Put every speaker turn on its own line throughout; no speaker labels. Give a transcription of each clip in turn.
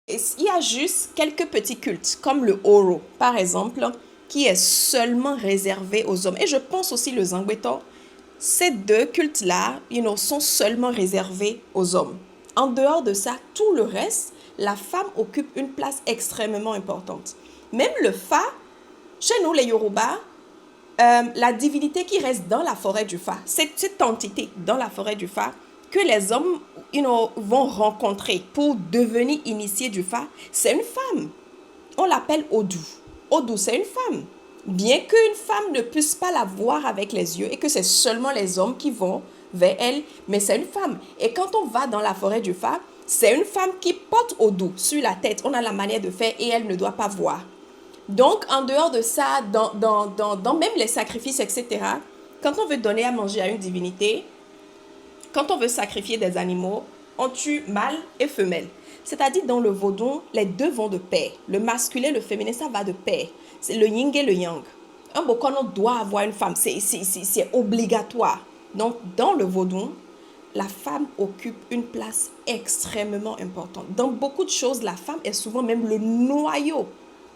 il y a juste quelques petits cultes, comme le Oro, par exemple, qui est seulement réservé aux hommes. Et je pense aussi le Zangbeto. Ces deux cultes-là, sont seulement réservés aux hommes. En dehors de ça, tout le reste, la femme occupe une place extrêmement importante. Même le Fa, chez nous les Yoruba, la divinité qui reste dans la forêt du Fa, cette entité dans la forêt du Fa, que les hommes vont rencontrer pour devenir initiés du Fa, c'est une femme. On l'appelle Odou. Odou, c'est une femme. Bien qu'une femme ne puisse pas la voir avec les yeux et que c'est seulement les hommes qui vont vers elle, mais c'est une femme. Et quand on va dans la forêt du Fa, c'est une femme qui porte Odou sur la tête. On a la manière de faire et elle ne doit pas voir. Donc, en dehors de ça, dans même les sacrifices, etc., quand on veut donner à manger à une divinité, quand on veut sacrifier des animaux, on tue mâle et femelle. C'est-à-dire, dans le vaudou, les deux vont de pair. Le masculin et le féminin, ça va de pair. C'est le yin et le yang. Un bokono doit avoir une femme. C'est obligatoire. Donc, dans le vaudou, la femme occupe une place extrêmement importante. Dans beaucoup de choses, la femme est souvent même le noyau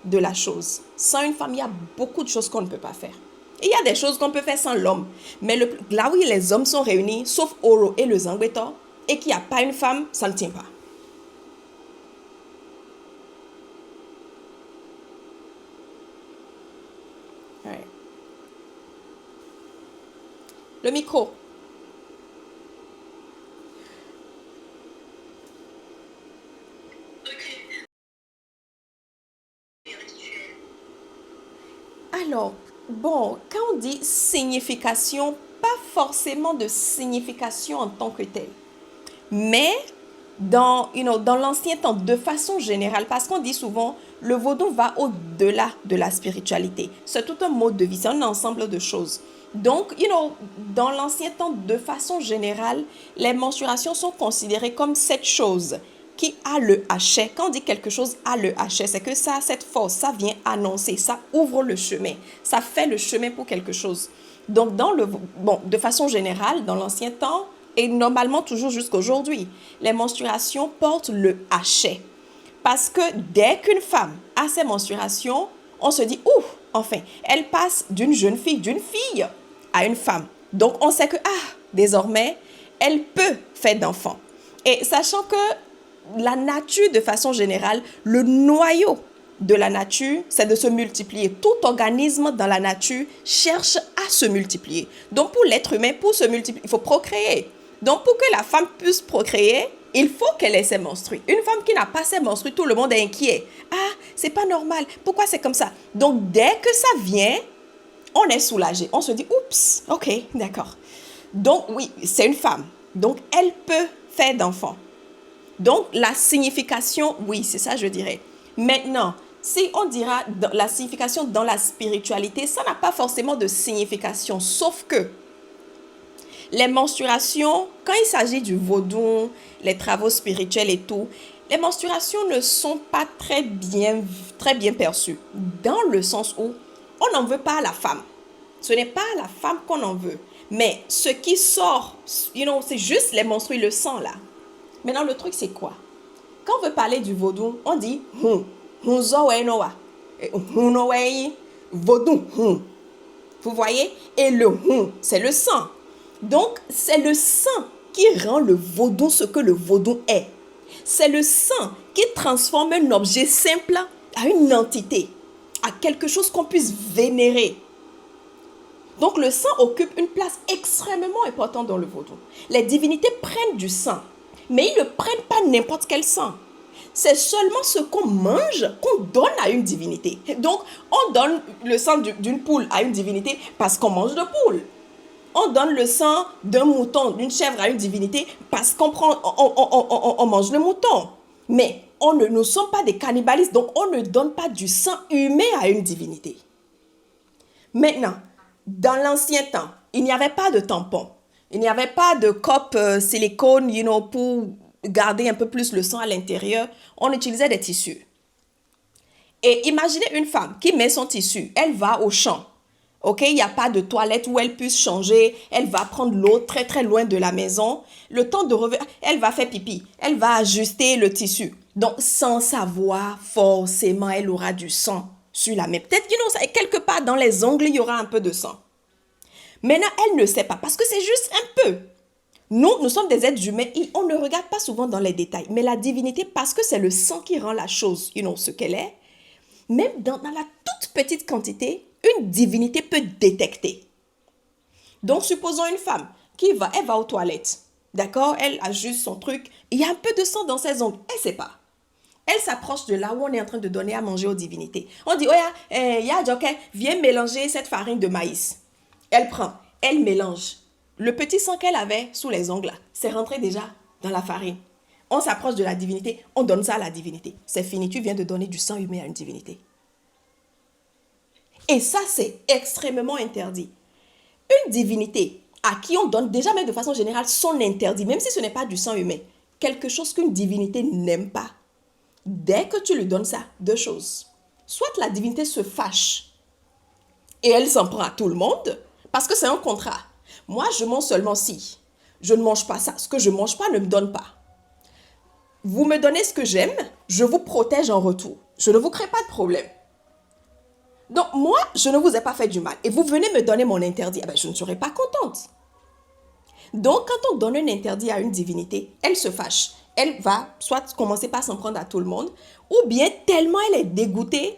de la chose. Sans une femme, il y a beaucoup de choses qu'on ne peut pas faire. Il y a des choses qu'on peut faire sans l'homme. Mais là où les hommes sont réunis, sauf Oro et le Zangbeto, et qu'il n'y a pas une femme, ça ne tient pas. Ouais. Le micro. Alors, bon, quand on dit signification, pas forcément de signification en tant que telle. Mais dans l'ancien temps, de façon générale, parce qu'on dit souvent, le vaudou va au-delà de la spiritualité. C'est tout un mode de vie, c'est un ensemble de choses. Donc, dans l'ancien temps, de façon générale, les mensurations sont considérées comme cette chose qui a le hachet. Quand on dit quelque chose a le hachet, c'est que ça a cette force, ça vient annoncer, ça ouvre le chemin, ça fait le chemin pour quelque chose. Donc, de façon générale, dans l'ancien temps, et normalement toujours jusqu'à aujourd'hui, les menstruations portent le hachet. Parce que dès qu'une femme a ses menstruations, on se dit, ouh, enfin, elle passe d'une jeune fille, d'une fille à une femme. Donc, on sait que, désormais, elle peut faire d'enfants. Et sachant que la nature, de façon générale, le noyau de la nature, c'est de se multiplier. Tout organisme dans la nature cherche à se multiplier. Donc, pour l'être humain, pour se multiplier, il faut procréer. Donc, pour que la femme puisse procréer, il faut qu'elle ait ses menstrues. Une femme qui n'a pas ses menstrues, tout le monde est inquiet. Ah, c'est pas normal. Pourquoi c'est comme ça? Donc, dès que ça vient, on est soulagé. On se dit, oups, ok, d'accord. Donc, oui, c'est une femme. Donc, elle peut faire d'enfants. Donc, la signification, oui, c'est ça, je dirais. Maintenant, si on dira la signification dans la spiritualité, ça n'a pas forcément de signification, sauf que les menstruations, quand il s'agit du vaudou, les travaux spirituels et tout, les menstruations ne sont pas très bien perçues. Dans le sens où on n'en veut pas à la femme. Ce n'est pas à la femme qu'on en veut. Mais ce qui sort, c'est juste les menstrues, le sang là. Maintenant, le truc, c'est quoi? Quand on veut parler du vaudou, on dit vaudou. Vous voyez? Et le c'est le sang. Donc, c'est le sang qui rend le vaudou ce que le vaudou est. C'est le sang qui transforme un objet simple à une entité, à quelque chose qu'on puisse vénérer. Donc, le sang occupe une place extrêmement importante dans le vaudou. Les divinités prennent du sang, mais ils ne prennent pas n'importe quel sang. C'est seulement ce qu'on mange qu'on donne à une divinité. Donc, on donne le sang d'une poule à une divinité parce qu'on mange de poule. On donne le sang d'un mouton, d'une chèvre à une divinité parce on mange le mouton. Mais nous ne sommes pas des cannibalistes, donc on ne donne pas du sang humain à une divinité. Maintenant, dans l'ancien temps, il n'y avait pas de tampon. Il n'y avait pas de cope silicone, pour garder un peu plus le sang à l'intérieur. On utilisait des tissus. Et imaginez une femme qui met son tissu, elle va au champ. Ok, il n'y a pas de toilette où elle puisse changer. Elle va prendre l'eau très très loin de la maison. Le temps de revenir, elle va faire pipi. Elle va ajuster le tissu. Donc, sans savoir, forcément, elle aura du sang sur la main. Peut-être que quelque part dans les ongles, il y aura un peu de sang. Maintenant, elle ne sait pas parce que c'est juste un peu. Nous sommes des êtres humains et on ne regarde pas souvent dans les détails. Mais la divinité, parce que c'est le sang qui rend la chose, ce qu'elle est, même dans la toute petite quantité, une divinité peut détecter. Donc, supposons une femme elle va aux toilettes. D'accord? Elle ajuste son truc. Il y a un peu de sang dans ses ongles. Elle ne sait pas. Elle s'approche de là où on est en train de donner à manger aux divinités. On dit, oh, ya, Joker, viens mélanger cette farine de maïs. Elle prend, elle mélange. Le petit sang qu'elle avait sous les ongles, là, c'est rentré déjà dans la farine. On s'approche de la divinité, on donne ça à la divinité. C'est fini, tu viens de donner du sang humain à une divinité. Et ça, c'est extrêmement interdit. Une divinité à qui on donne déjà, même de façon générale, son interdit, même si ce n'est pas du sang humain, quelque chose qu'une divinité n'aime pas. Dès que tu lui donnes ça, deux choses. Soit la divinité se fâche et elle s'en prend à tout le monde parce que c'est un contrat. Moi, je mange seulement si. Je ne mange pas ça. Ce que je ne mange pas ne me donne pas. Vous me donnez ce que j'aime, je vous protège en retour. Je ne vous crée pas de problème. Donc, moi, je ne vous ai pas fait du mal. Et vous venez me donner mon interdit. Eh bien, je ne serai pas contente. Donc, quand on donne un interdit à une divinité, elle se fâche. Elle va soit commencer par s'en prendre à tout le monde, ou bien tellement elle est dégoûtée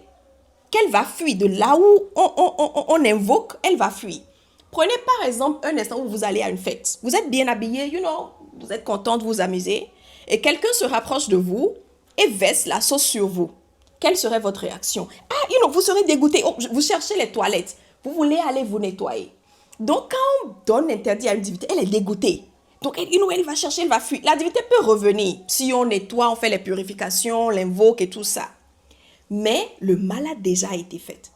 qu'elle va fuir. De là où on invoque, elle va fuir. Prenez par exemple un instant où vous allez à une fête. Vous êtes bien habillé, vous êtes content de vous amuser, et quelqu'un se rapproche de vous et verse la sauce sur vous. Quelle serait votre réaction? Ah, vous serez dégoûté. Oh, vous cherchez les toilettes. Vous voulez aller vous nettoyer. Donc, quand on donne l'interdit à une divinité, elle est dégoûtée. Donc, elle va chercher, elle va fuir. La divinité peut revenir. Si on nettoie, on fait les purifications, on l'invoque et tout ça. Mais le mal a déjà été fait.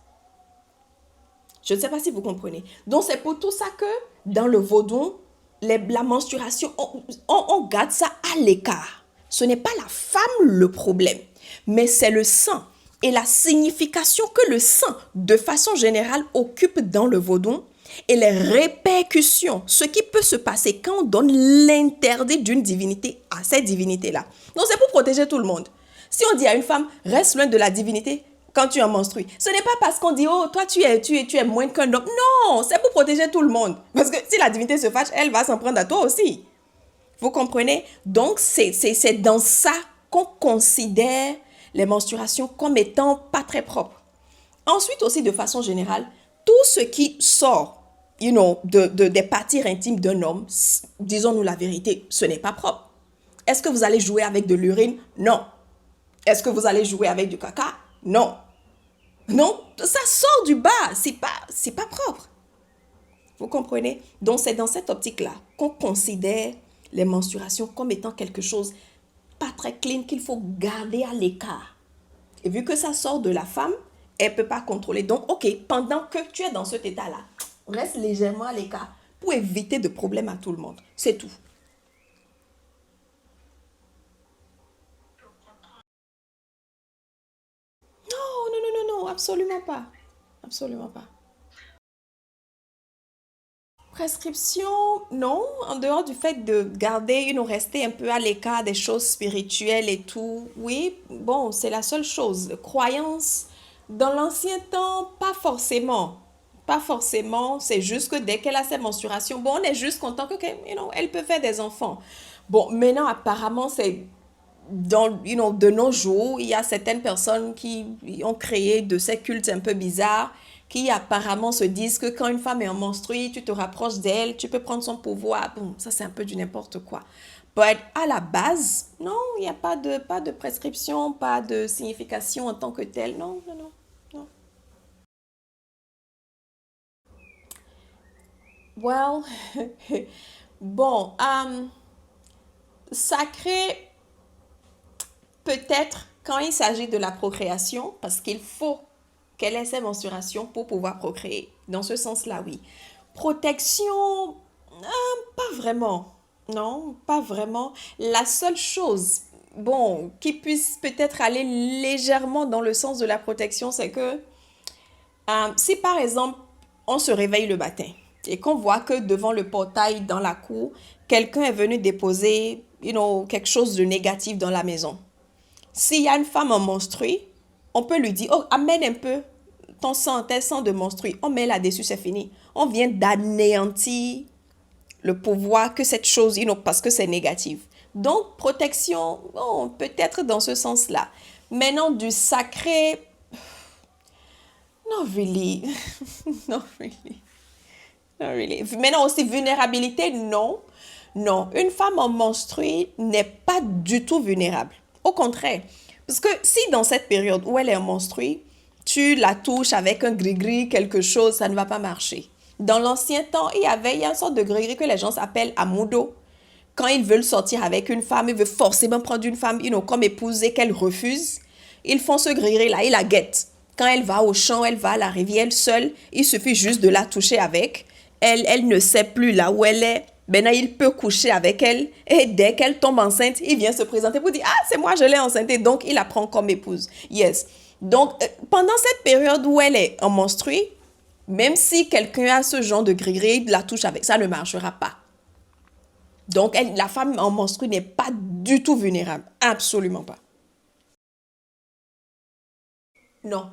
Je ne sais pas si vous comprenez. Donc, c'est pour tout ça que dans le vaudou, la menstruation, on garde ça à l'écart. Ce n'est pas la femme le problème, mais c'est le sang et la signification que le sang, de façon générale, occupe dans le vaudou et les répercussions, ce qui peut se passer quand on donne l'interdit d'une divinité à cette divinité-là. Donc, c'est pour protéger tout le monde. Si on dit à une femme, reste loin de la divinité quand tu en menstrues, ce n'est pas parce qu'on dit, oh, toi, tu es moins qu'un homme. Non, c'est pour protéger tout le monde. Parce que si la divinité se fâche, elle va s'en prendre à toi aussi. Vous comprenez? Donc, c'est dans ça qu'on considère les menstruations comme étant pas très propres. Ensuite, aussi, de façon générale, tout ce qui sort, des parties intimes d'un homme, disons-nous la vérité, ce n'est pas propre. Est-ce que vous allez jouer avec de l'urine? Non. Est-ce que vous allez jouer avec du caca? Non. Non, ça sort du bas, c'est pas propre. Vous comprenez? Donc, c'est dans cette optique-là qu'on considère les menstruations comme étant quelque chose pas très clean qu'il faut garder à l'écart. Et vu que ça sort de la femme, elle ne peut pas contrôler. Donc, ok, pendant que tu es dans cet état-là, reste légèrement à l'écart pour éviter de problèmes à tout le monde. C'est tout. Non, non, non, non, non, absolument pas. Absolument pas. Prescription, non, en dehors du fait de garder, rester un peu à l'écart des choses spirituelles et tout, oui, bon, c'est la seule chose. Croyance, dans l'ancien temps, pas forcément. Pas forcément, c'est juste que dès qu'elle a ses menstruations, bon, on est juste content que, elle peut faire des enfants. Bon, maintenant, apparemment, c'est de nos jours, il y a certaines personnes qui ont créé de ces cultes un peu bizarres qui apparemment se disent que quand une femme est en menstruée, tu te rapproches d'elle, tu peux prendre son pouvoir. Bon, ça c'est un peu du n'importe quoi. Mais à la base, non, il n'y a pas de prescription, pas de signification en tant que telle. Non, non, non, non. Well, bon, sacré, peut-être quand il s'agit de la procréation, parce qu'il faut qu'elle ait ses mensurations pour pouvoir procréer. Dans ce sens-là, oui. Protection, pas vraiment. Non, pas vraiment. La seule chose, bon, qui puisse peut-être aller légèrement dans le sens de la protection, c'est que si par exemple, on se réveille le matin et qu'on voit que devant le portail dans la cour, quelqu'un est venu déposer, quelque chose de négatif dans la maison. S'il y a une femme en menstruée, on peut lui dire, oh, amène un peu ton sang, tel sang de menstruée. On met là-dessus, c'est fini. On vient d'anéantir le pouvoir que cette chose, parce que c'est négatif. Donc, protection, bon, peut-être dans ce sens-là. Maintenant, du sacré, not really. Not really. Not really. Maintenant aussi, vulnérabilité, non. Non, une femme en menstruée n'est pas du tout vulnérable. Au contraire. Parce que si dans cette période où elle est en menstruée, tu la touches avec un gris-gris, quelque chose, ça ne va pas marcher. Dans l'ancien temps, il y a une sorte de gris-gris que les gens appellent amudo. Quand ils veulent sortir avec une femme, ils veulent forcément prendre une femme, comme épouse et qu'elle refuse. Ils font ce gris-gris-là, ils la guettent. Quand elle va au champ, elle va à la rivière seule, il suffit juste de la toucher avec. Elle ne sait plus là où elle est. Maintenant, il peut coucher avec elle et dès qu'elle tombe enceinte, il vient se présenter pour dire « Ah, c'est moi, je l'ai enceinte. » Donc, il la prend comme épouse. Yes. Donc, pendant cette période où elle est en menstruée, même si quelqu'un a ce genre de gris-gris, la touche avec, ça ne marchera pas. Donc, la femme en menstruée n'est pas du tout vulnérable. Absolument pas. Non.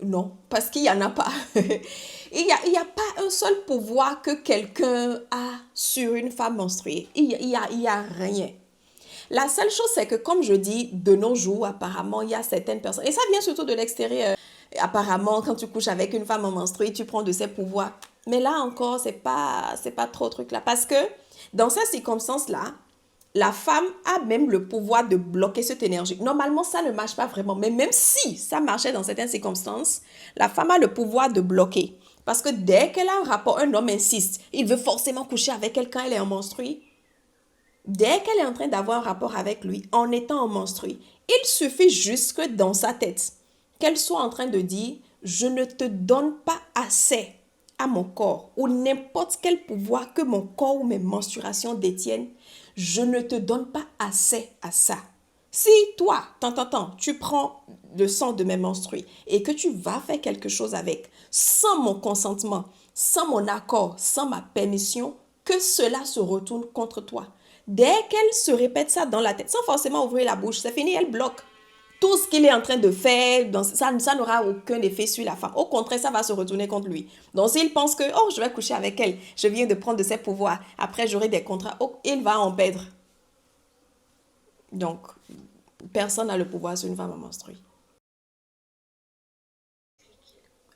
Non, parce qu'il n'y en a pas. Il y a pas un seul pouvoir que quelqu'un a sur une femme menstruée. Il y a rien. La seule chose, c'est que, comme je dis, de nos jours, apparemment, il y a certaines personnes, et ça vient surtout de l'extérieur. Apparemment, quand tu couches avec une femme en menstruée, tu prends de ses pouvoirs. Mais là encore, c'est pas trop truc là. Parce que, dans ces circonstances-là, la femme a même le pouvoir de bloquer cette énergie. Normalement, ça ne marche pas vraiment. Mais même si ça marchait dans certaines circonstances, la femme a le pouvoir de bloquer. Parce que dès qu'elle a un rapport, un homme insiste, il veut forcément coucher avec elle quand elle est en menstruée. Dès qu'elle est en train d'avoir un rapport avec lui, en étant en menstruée, il suffit juste que dans sa tête, qu'elle soit en train de dire, je ne te donne pas assez à mon corps ou n'importe quel pouvoir que mon corps ou mes menstruations détiennent, je ne te donne pas assez à ça. Si toi, tu prends le sang de mes menstrues et que tu vas faire quelque chose avec, sans mon consentement, sans mon accord, sans ma permission, que cela se retourne contre toi. Dès qu'elle se répète ça dans la tête, sans forcément ouvrir la bouche, c'est fini, elle bloque. Tout ce qu'il est en train de faire, ça n'aura aucun effet sur la femme. Au contraire, ça va se retourner contre lui. Donc, s'il pense que, oh, je vais coucher avec elle, je viens de prendre de ses pouvoirs, après j'aurai des contrats, oh, il va en perdre. Donc, personne n'a le pouvoir sur une femme menstruée.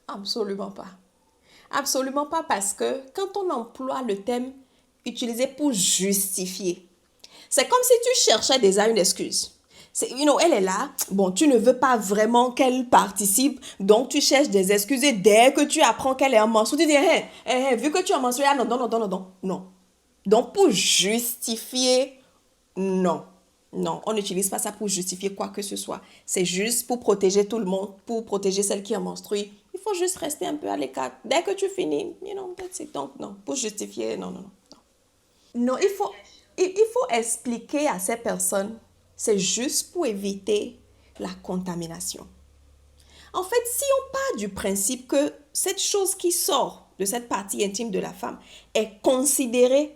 Absolument pas. Absolument pas parce que quand on emploie le thème utilisé pour justifier, c'est comme si tu cherchais déjà une excuse. Elle est là, bon, tu ne veux pas vraiment qu'elle participe, donc tu cherches des excuses et dès que tu apprends qu'elle est en menstruée, tu dis, vu que tu es en menstruée, ah non, non, non, non, non, non. Donc pour justifier, non. Non, on n'utilise pas ça pour justifier quoi que ce soit. C'est juste pour protéger tout le monde, pour protéger celle qui est menstruée. Il faut juste rester un peu à l'écart. Dès que tu finis, that's it. Donc non, pour justifier, non, non, non. Non, il faut expliquer à ces personnes, c'est juste pour éviter la contamination. En fait, si on part du principe que cette chose qui sort de cette partie intime de la femme est considérée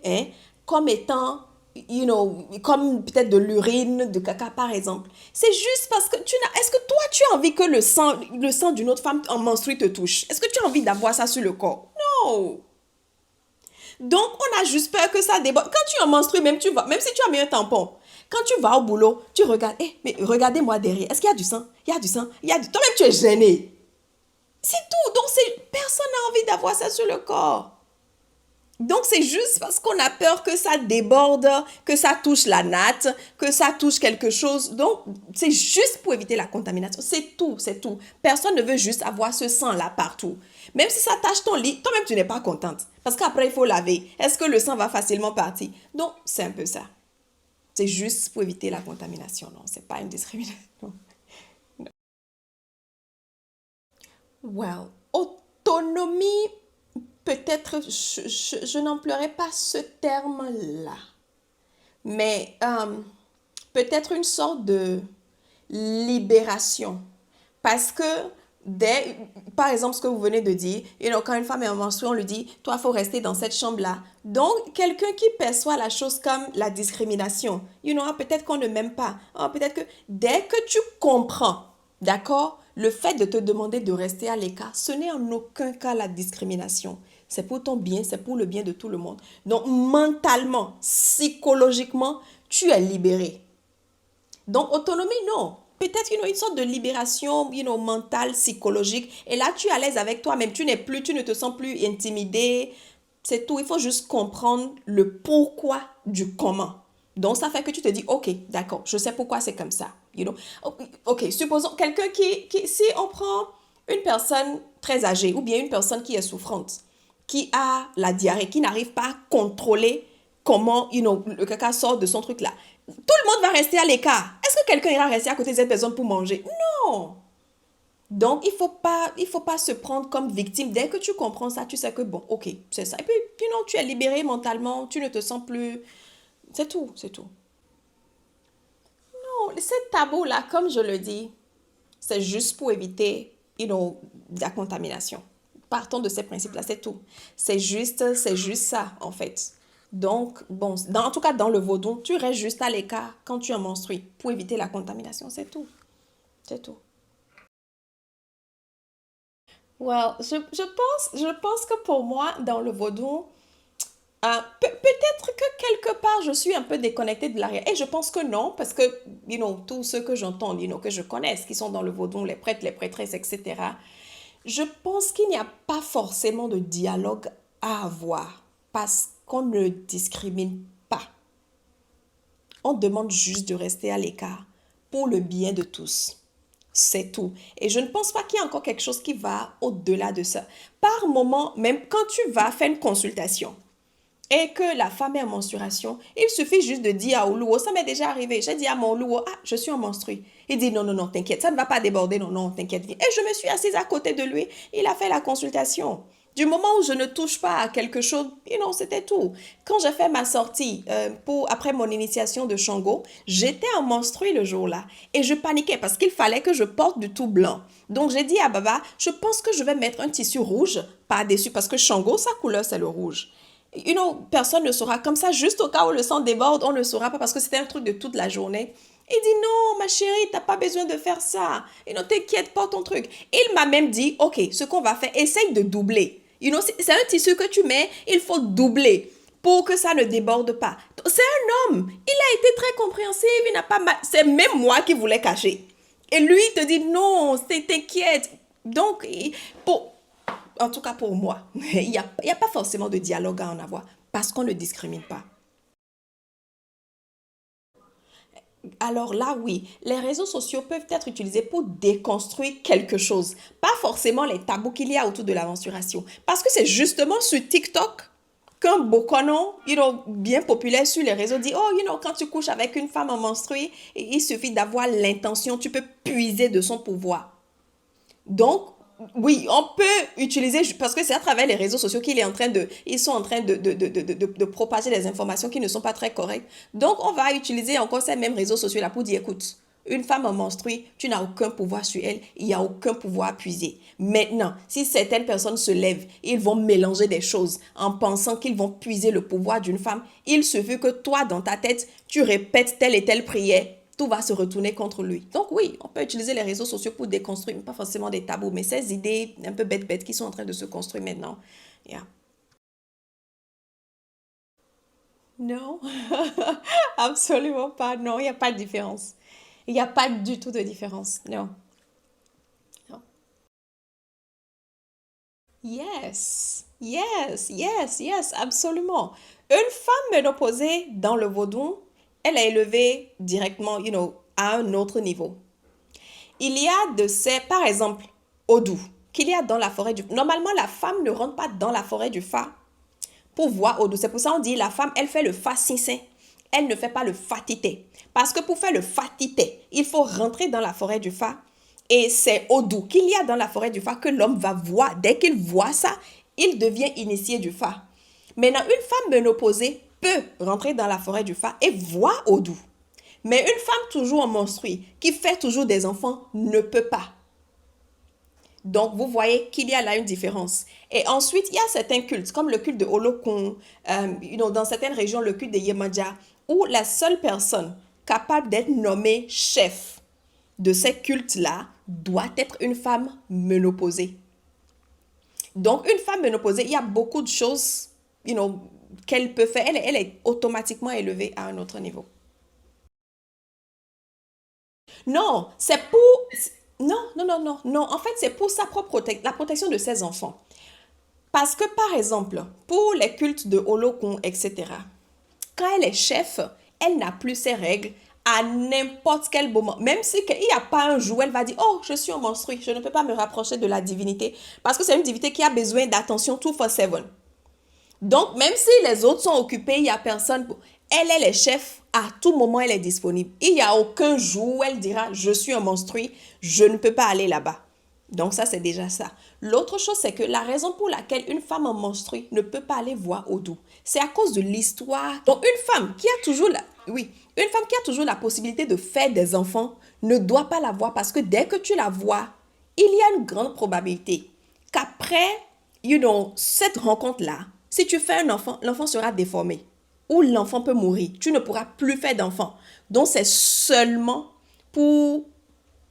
comme étant, comme peut-être de l'urine, de caca par exemple, c'est juste parce que est-ce que toi tu as envie que le sang d'une autre femme en menstruée te touche? Est-ce que tu as envie d'avoir ça sur le corps? Non! Donc, on a juste peur que ça déborde. Quand tu es en menstrues, même si tu as mis un tampon, quand tu vas au boulot, tu regardes, mais regardez-moi derrière, est-ce qu'il y a du sang? Il y a du sang, toi-même tu es gêné. C'est tout. Donc, personne n'a envie d'avoir ça sur le corps. Donc, c'est juste parce qu'on a peur que ça déborde, que ça touche la natte, que ça touche quelque chose. Donc, c'est juste pour éviter la contamination. C'est tout, c'est tout. Personne ne veut juste avoir ce sang-là partout. Même si ça tache ton lit, toi-même, tu n'es pas contente. Parce qu'après, il faut laver. Est-ce que le sang va facilement partir? Donc, c'est un peu ça. C'est juste pour éviter la contamination. Non, c'est pas une discrimination. Well, autonomie, peut-être, je n'emploierai pas ce terme-là. Mais peut-être une sorte de libération. Parce que dès, par exemple, ce que vous venez de dire, quand une femme est en menstruée, on lui dit, toi, il faut rester dans cette chambre-là. Donc, quelqu'un qui perçoit la chose comme la discrimination, peut-être qu'on ne m'aime pas. Peut-être que dès que tu comprends, d'accord, le fait de te demander de rester à l'écart, ce n'est en aucun cas la discrimination. C'est pour ton bien, c'est pour le bien de tout le monde. Donc, mentalement, psychologiquement, tu es libéré. Donc, autonomie, non. Peut-être une sorte de libération mentale, psychologique. Et là, tu es à l'aise avec toi-même. Tu ne te sens plus intimidé. C'est tout. Il faut juste comprendre le pourquoi du comment. Donc, ça fait que tu te dis, OK, d'accord, je sais pourquoi c'est comme ça. OK, supposons quelqu'un si on prend une personne très âgée ou bien une personne qui est souffrante, qui a la diarrhée, qui n'arrive pas à contrôler comment le caca sort de son truc là. Tout le monde va rester à l'écart. Est-ce que quelqu'un ira rester à côté de cette personne pour manger? Non. Donc, il faut pas se prendre comme victime. Dès que tu comprends ça, tu sais que bon, ok, c'est ça. Et puis, tu es libéré mentalement, tu ne te sens plus. C'est tout, c'est tout. Non, ces tabous-là, comme je le dis, c'est juste pour éviter, la contamination. Partons de ces principes-là, c'est tout. C'est juste ça, en fait. Donc, bon, en tout cas, dans le vaudou, tu restes juste à l'écart quand tu es menstrué pour éviter la contamination, c'est tout. C'est tout. Well, je pense que pour moi, dans le vaudou, peut-être que quelque part, je suis un peu déconnectée de l'arrière. Et je pense que non, parce que, tous ceux que j'entends, que je connaisse, qui sont dans le vaudou, les prêtres, les prêtresses, etc., je pense qu'il n'y a pas forcément de dialogue à avoir, parce qu'on ne discrimine pas. On demande juste de rester à l'écart pour le bien de tous. C'est tout. Et je ne pense pas qu'il y ait encore quelque chose qui va au-delà de ça. Par moment, même quand tu vas faire une consultation, et que la femme est en menstruation, il suffit juste de dire à Oluo, ça m'est déjà arrivé, j'ai dit à mon Oluo, ah, je suis en menstrue. Il dit, non, non, non, t'inquiète, ça ne va pas déborder, non, non, t'inquiète. Et je me suis assise à côté de lui, il a fait la consultation. Du moment où je ne touche pas à quelque chose, c'était tout. Quand j'ai fait ma sortie après mon initiation de Shango, j'étais en menstrue le jour-là. Et je paniquais parce qu'il fallait que je porte du tout blanc. Donc j'ai dit à Baba, je pense que je vais mettre un tissu rouge par-dessus parce que Shango, sa couleur, c'est le rouge. Personne ne saura. Comme ça, juste au cas où le sang déborde, on ne saura pas parce que c'était un truc de toute la journée. Il dit non, ma chérie, t'as pas besoin de faire ça. T'inquiète, porte ton truc. Il m'a même dit, ok, ce qu'on va faire, essaye de doubler. C'est un tissu que tu mets, il faut doubler pour que ça ne déborde pas. C'est un homme. Il a été très compréhensif, il n'a pas mal. C'est même moi qui voulais cacher. Et lui, il te dit non, t'inquiète. Donc, en tout cas pour moi, il y a pas forcément de dialogue à en avoir parce qu'on ne discrimine pas. Alors là, oui, les réseaux sociaux peuvent être utilisés pour déconstruire quelque chose, pas forcément les tabous qu'il y a autour de la menstruation. Parce que c'est justement sur TikTok qu'un bokonon, bien populaire sur les réseaux dit, oh, quand tu couches avec une femme en menstruée, il suffit d'avoir l'intention, tu peux puiser de son pouvoir. Donc, oui, on peut utiliser, parce que c'est à travers les réseaux sociaux ils sont en train de propager des informations qui ne sont pas très correctes. Donc, on va utiliser encore ces mêmes réseaux sociaux-là pour dire, écoute, une femme en menstruée, tu n'as aucun pouvoir sur elle, il n'y a aucun pouvoir à puiser. Maintenant, si certaines personnes se lèvent, ils vont mélanger des choses en pensant qu'ils vont puiser le pouvoir d'une femme. Il suffit que toi, dans ta tête, tu répètes telle et telle prière, tout va se retourner contre lui. Donc oui, on peut utiliser les réseaux sociaux pour déconstruire, pas forcément des tabous, mais ces idées un peu bêtes qui sont en train de se construire maintenant. Yeah. Non, absolument pas. Non, il n'y a pas de différence. Il n'y a pas du tout de différence. Non. Non. Yes, yes, yes, yes, absolument. Une femme ménopausée dans le vaudou, elle est élevée directement, à un autre niveau. Il y a de ces, par exemple, Odou, qu'il y a dans la forêt du... Normalement, la femme ne rentre pas dans la forêt du Fa pour voir Odou. C'est pour ça qu'on dit la femme, elle fait le Fa-Sissin. Elle ne fait pas le Fatité. Parce que pour faire le Fatité, il faut rentrer dans la forêt du Fa. Et c'est Odou qu'il y a dans la forêt du Fa que l'homme va voir. Dès qu'il voit ça, il devient initié du Fa. Maintenant, une femme ménopausée peut rentrer dans la forêt du Fa et voir Odou. Mais une femme toujours en menstruée, qui fait toujours des enfants, ne peut pas. Donc, vous voyez qu'il y a là une différence. Et ensuite, il y a certains cultes, comme le culte de Holokun, dans certaines régions, le culte de Yemadja, où la seule personne capable d'être nommée chef de ces cultes-là doit être une femme ménopausée. Donc, une femme ménopausée, il y a beaucoup de choses, qu'elle peut faire. Elle est automatiquement élevée à un autre niveau. Non, c'est pour... Non, non, non, non, non. En fait, c'est pour sa propre la protection de ses enfants. Parce que, par exemple, pour les cultes de Holokun, etc., quand elle est chef, elle n'a plus ses règles à n'importe quel moment. Même si il n'y a pas un jour, elle va dire, oh, je suis en menstruée, je ne peux pas me rapprocher de la divinité. Parce que c'est une divinité qui a besoin d'attention 24/7. Donc, même si les autres sont occupés, il n'y a personne. Elle est chef, à tout moment, elle est disponible. Il n'y a aucun jour où elle dira, je suis en menstruée, je ne peux pas aller là-bas. Donc, ça, c'est déjà ça. L'autre chose, c'est que la raison pour laquelle une femme en menstruée ne peut pas aller voir Odu, c'est à cause de l'histoire. Donc, une femme qui a toujours oui, une femme qui a toujours la possibilité de faire des enfants ne doit pas la voir parce que dès que tu la vois, il y a une grande probabilité qu'après, cette rencontre-là, si tu fais un enfant, l'enfant sera déformé ou l'enfant peut mourir. Tu ne pourras plus faire d'enfant. Donc, c'est seulement pour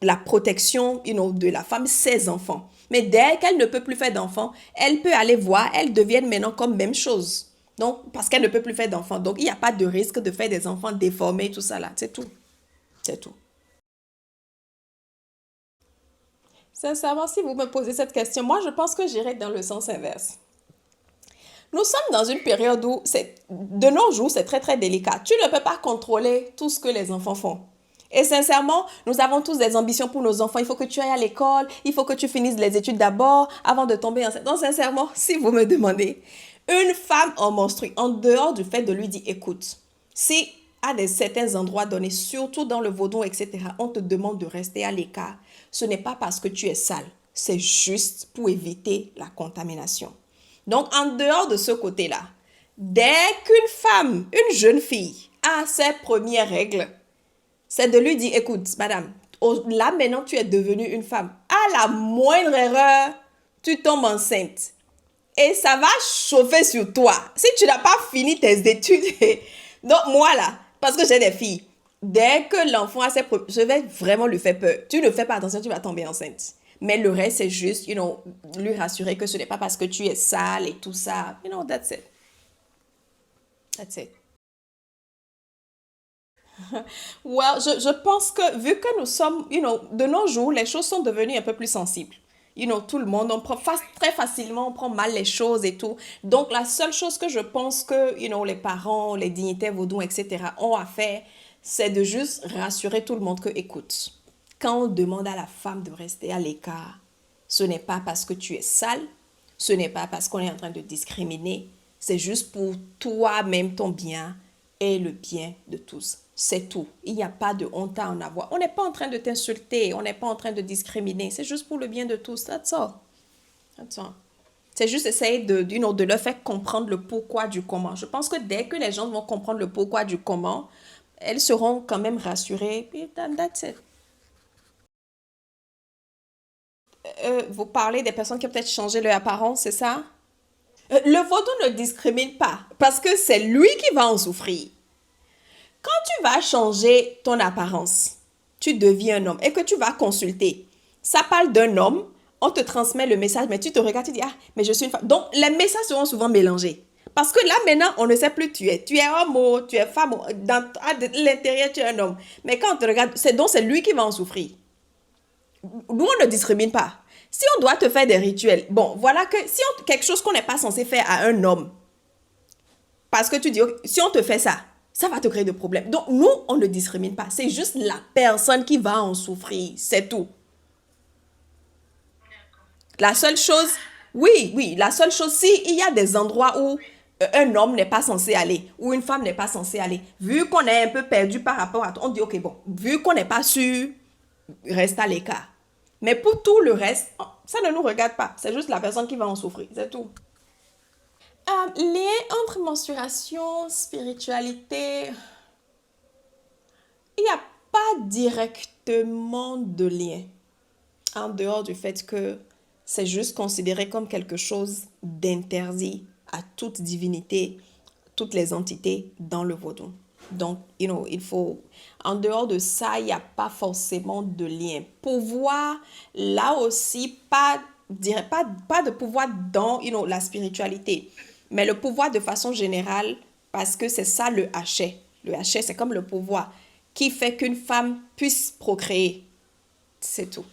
la protection de la femme, ses enfants. Mais dès qu'elle ne peut plus faire d'enfants, elle peut aller voir, elles deviennent maintenant comme même chose. Donc, parce qu'elle ne peut plus faire d'enfants. Donc, il n'y a pas de risque de faire des enfants déformés, tout ça là. C'est tout. C'est tout. Sincèrement, si vous me posez cette question, moi, je pense que j'irai dans le sens inverse. Nous sommes dans une période où, de nos jours, c'est très, très délicat. Tu ne peux pas contrôler tout ce que les enfants font. Et sincèrement, nous avons tous des ambitions pour nos enfants. Il faut que tu ailles à l'école, il faut que tu finisses les études d'abord avant de tomber enceinte. Donc, sincèrement, si vous me demandez, une femme en menstrue, en dehors du fait de lui dire, écoute, si à certains endroits donnés, surtout dans le vaudou, etc., on te demande de rester à l'écart, ce n'est pas parce que tu es sale, c'est juste pour éviter la contamination. Donc, en dehors de ce côté-là, dès qu'une femme, une jeune fille, a ses premières règles, c'est de lui dire, écoute, madame, là maintenant tu es devenue une femme. À la moindre erreur, tu tombes enceinte. Et ça va chauffer sur toi. Si tu n'as pas fini tes études. Donc moi là, parce que j'ai des filles, dès que l'enfant a ses je vais vraiment lui faire peur. Tu ne fais pas attention, tu vas tomber enceinte. Mais le reste, c'est juste, lui rassurer que ce n'est pas parce que tu es sale et tout ça. That's it. That's it. Well, je pense que vu que nous sommes, de nos jours, les choses sont devenues un peu plus sensibles. Tout le monde, on prend très facilement, on prend mal les choses et tout. Donc, la seule chose que je pense que, les parents, les dignitaires vaudous, etc., ont à faire, c'est de juste rassurer tout le monde que, écoute, quand on demande à la femme de rester à l'écart, ce n'est pas parce que tu es sale, ce n'est pas parce qu'on est en train de discriminer, c'est juste pour toi-même, ton bien et le bien de tous. C'est tout. Il n'y a pas de honte à en avoir. On n'est pas en train de t'insulter, on n'est pas en train de discriminer. C'est juste pour le bien de tous. That's all. That's all. C'est juste essayer de leur faire comprendre le pourquoi du comment. Je pense que dès que les gens vont comprendre le pourquoi du comment, elles seront quand même rassurées. Et that's it. Vous parlez des personnes qui ont peut-être changé leur apparence, c'est ça? Le vaudou ne discrimine pas parce que c'est lui qui va en souffrir. Quand tu vas changer ton apparence, tu deviens un homme et que tu vas consulter, ça parle d'un homme, on te transmet le message, mais tu te regardes, tu dis, ah, mais je suis une femme. Donc, les messages seront souvent mélangés. Parce que là, maintenant, on ne sait plus tu es. Tu es homme ou tu es femme. À l'intérieur, tu es un homme. Mais quand on te regarde, c'est lui qui va en souffrir. Nous, on ne discrimine pas. Si on doit te faire des rituels, bon, voilà que si quelque chose qu'on n'est pas censé faire à un homme, parce que tu dis, ok, si on te fait ça, ça va te créer des problèmes. Donc, nous, on ne discrimine pas. C'est juste la personne qui va en souffrir. C'est tout. La seule chose, oui, oui, la seule chose, si il y a des endroits où un homme n'est pas censé aller, ou une femme n'est pas censée aller, vu qu'on est un peu perdu par rapport à toi, on dit, ok, bon, vu qu'on n'est pas sûr, reste à l'écart. Mais pour tout le reste, oh, ça ne nous regarde pas. C'est juste la personne qui va en souffrir. C'est tout. Lien entre menstruation, spiritualité, il n'y a pas directement de lien. En dehors du fait que c'est juste considéré comme quelque chose d'interdit à toute divinité, toutes les entités dans le vaudou. Donc, il faut, en dehors de ça, il n'y a pas forcément de lien. Pouvoir, là aussi, pas de pouvoir dans, la spiritualité, mais le pouvoir de façon générale, parce que c'est ça le hachet. Le hachet, c'est comme le pouvoir qui fait qu'une femme puisse procréer. C'est tout.